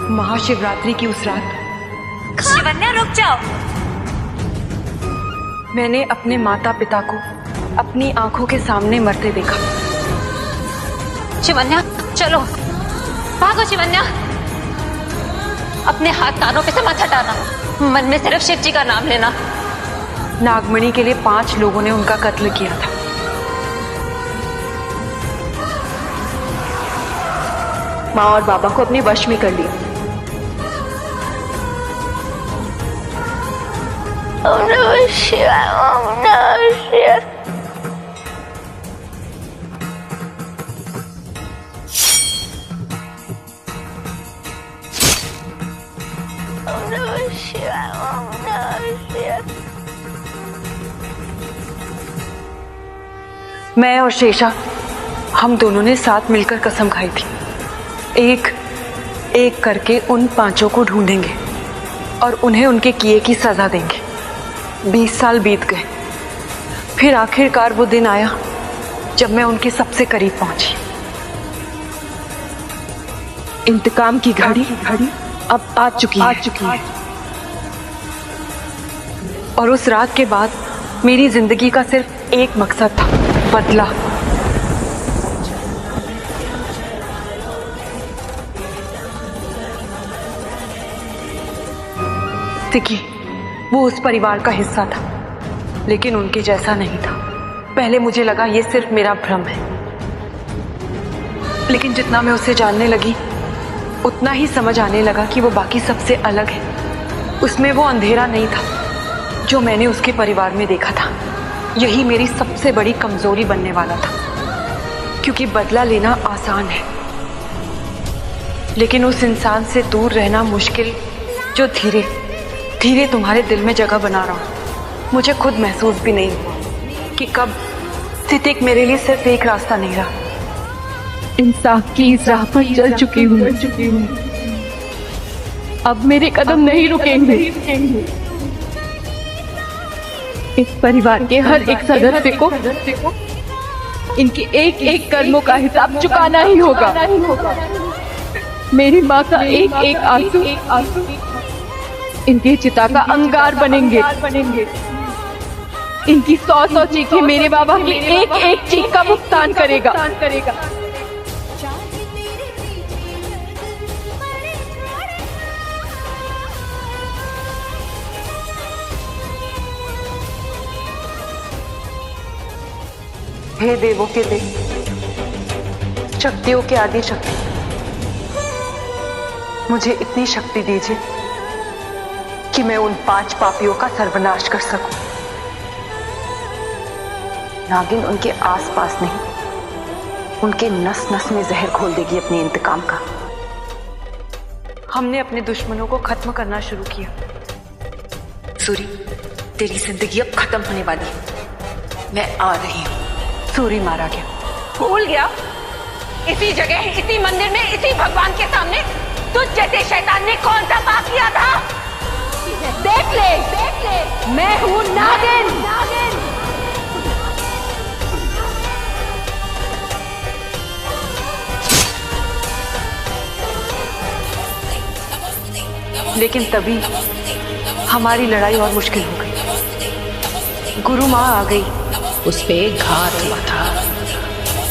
महाशिवरात्रि की उस रात शिवन्या रुक जाओ। मैंने अपने माता पिता को अपनी आंखों के सामने मरते देखा। शिवन्या चलो, भागो शिवन्या। अपने हाथ कानों पे से मत हटाना, मन में सिर्फ शिव जी का नाम लेना। नागमणि के लिए 5 लोगों ने उनका कत्ल किया था। माँ और बाबा को अपने वश में कर लिया। ओम नमः शिवाय, ओम नमः शिवाय। ओम नमः शिवाय, ओम नमः शिवाय। मैं और शेषा, हम दोनों ने साथ मिलकर कसम खाई थी, एक एक करके उन 5 को ढूंढेंगे और उन्हें उनके किए की सजा देंगे। 20 साल बीत गए, फिर आखिरकार वो दिन आया जब मैं उनके सबसे करीब पहुंची। इंतकाम की घड़ी अब आ चुकी है। और उस रात के बाद मेरी जिंदगी का सिर्फ एक मकसद था, बदला। सिकी वो उस परिवार का हिस्सा था, लेकिन उनके जैसा नहीं था। पहले मुझे लगा ये सिर्फ मेरा भ्रम है, लेकिन जितना मैं उसे जानने लगी उतना ही समझ आने लगा कि वो बाकी सबसे अलग है। उसमें वो अंधेरा नहीं था जो मैंने उसके परिवार में देखा था। यही मेरी सबसे बड़ी कमजोरी बनने वाला था, क्योंकि बदला लेना आसान है, लेकिन उस इंसान से दूर रहना मुश्किल जो धीरे धीरे तुम्हारे दिल में जगह बना रहा हूं। मुझे खुद महसूस भी नहीं हुआ कि कब सितिक मेरे लिए सिर्फ एक रास्ता नहीं रहा। इंसाफ की इस राह पर चल चुकी हूँ। अब मेरे कदम नहीं रुकेंगे। इस परिवार के हर एक सदस्य को इनके एक एक कर्मों का हिसाब चुकाना ही होगा। मेरी माँ का एक एक आंसू इनकी चिता का अंगार बनेंगे। इनकी 100 चीखें मेरे बाबा की एक एक चीख का भुगतान करेगा। हे देवों के देव, शक्तियों के आदि शक्ति, मुझे इतनी शक्ति दीजिए कि मैं उन 5 पापियों का सर्वनाश कर सकूं। नागिन उनके आसपास नहीं, उनके नस नस में जहर घोल देगी अपने इंतकाम का। हमने अपने दुश्मनों को खत्म करना शुरू किया। सूरी, तेरी जिंदगी अब खत्म होने वाली है। मैं आ रही हूँ। सूरी मारा गया। भूल गया? इसी जगह, इसी मंदिर में, इसी भगवान के सामने तुझ जैसे शैतान ने कौन सा पाप किया था? देख ले, मैं हूँ नागिन। लेकिन तभी हमारी लड़ाई और मुश्किल हो गई। गुरु माँ आ गई। उस पे घात हुआ था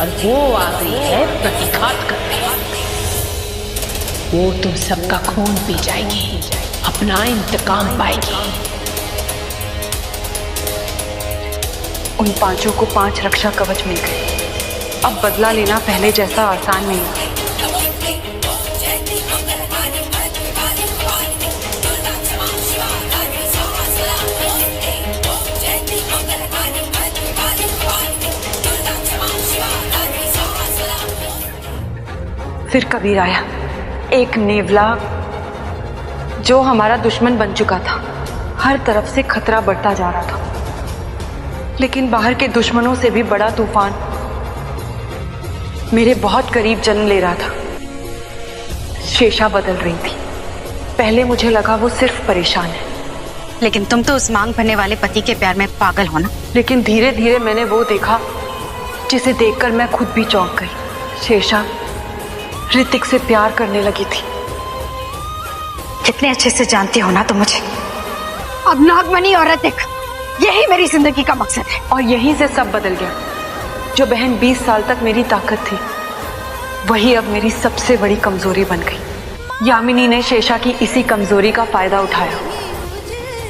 और वो आ गई है प्रतिघात करने। वो तुम सबका खून पी जाएगी, अपना इंतकाम पाएगी। उन 5 को 5 रक्षा कवच मिल गए। अब बदला लेना पहले जैसा आसान नहीं है। फिर कबीर आया, एक नेवला जो हमारा दुश्मन बन चुका था। हर तरफ से खतरा बढ़ता जा रहा था, लेकिन बाहर के दुश्मनों से भी बड़ा तूफान मेरे बहुत करीब जन्म ले रहा था। शेषा बदल रही थी। पहले मुझे लगा वो सिर्फ परेशान है, लेकिन तुम तो उस मांग भरने वाले पति के प्यार में पागल हो ना। लेकिन धीरे धीरे मैंने वो देखा जिसे देखकर मैं खुद भी चौंक गई। शेषा ऋतिक से प्यार करने लगी थी। कितने अच्छे से जानती हो ना तुम मुझे। अब नागमणि और ऋतिक यही मेरी जिंदगी का मकसद है। और यहीं से सब बदल गया। जो बहन 20 साल तक मेरी ताकत थी, वही अब मेरी सबसे बड़ी कमजोरी बन गई। यामिनी ने शेषा की इसी कमजोरी का फायदा उठाया।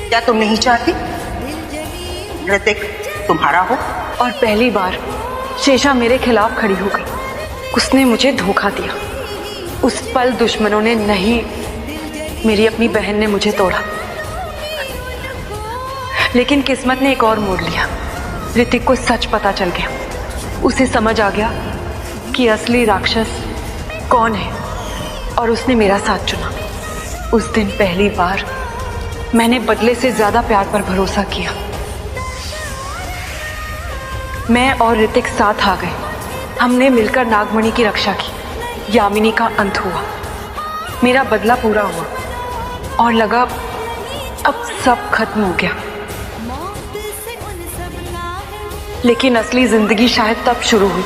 क्या तुम नहीं चाहती ऋतिक तुम्हारा हो? और पहली बार शेषा मेरे खिलाफ खड़ी हो गई। उसने मुझे धोखा दिया। उस पल दुश्मनों ने नहीं, मेरी अपनी बहन ने मुझे तोड़ा। लेकिन किस्मत ने एक और मोड़ लिया। ऋतिक को सच पता चल गया। उसे समझ आ गया कि असली राक्षस कौन है, और उसने मेरा साथ चुना। उस दिन पहली बार मैंने बदले से ज्यादा प्यार पर भरोसा किया। मैं और ऋतिक साथ आ गए। हमने मिलकर नागमणि की रक्षा की। यामिनी का अंत हुआ, मेरा बदला पूरा हुआ, और लगा अब सब खत्म हो गया। लेकिन असली जिंदगी शायद तब शुरू हुई।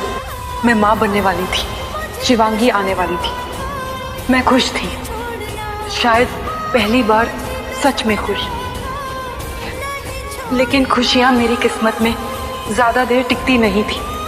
मैं मां बनने वाली थी, शिवांगी आने वाली थी। मैं खुश थी, शायद पहली बार सच में खुश। लेकिन खुशियां मेरी किस्मत में ज्यादा देर टिकती नहीं थी।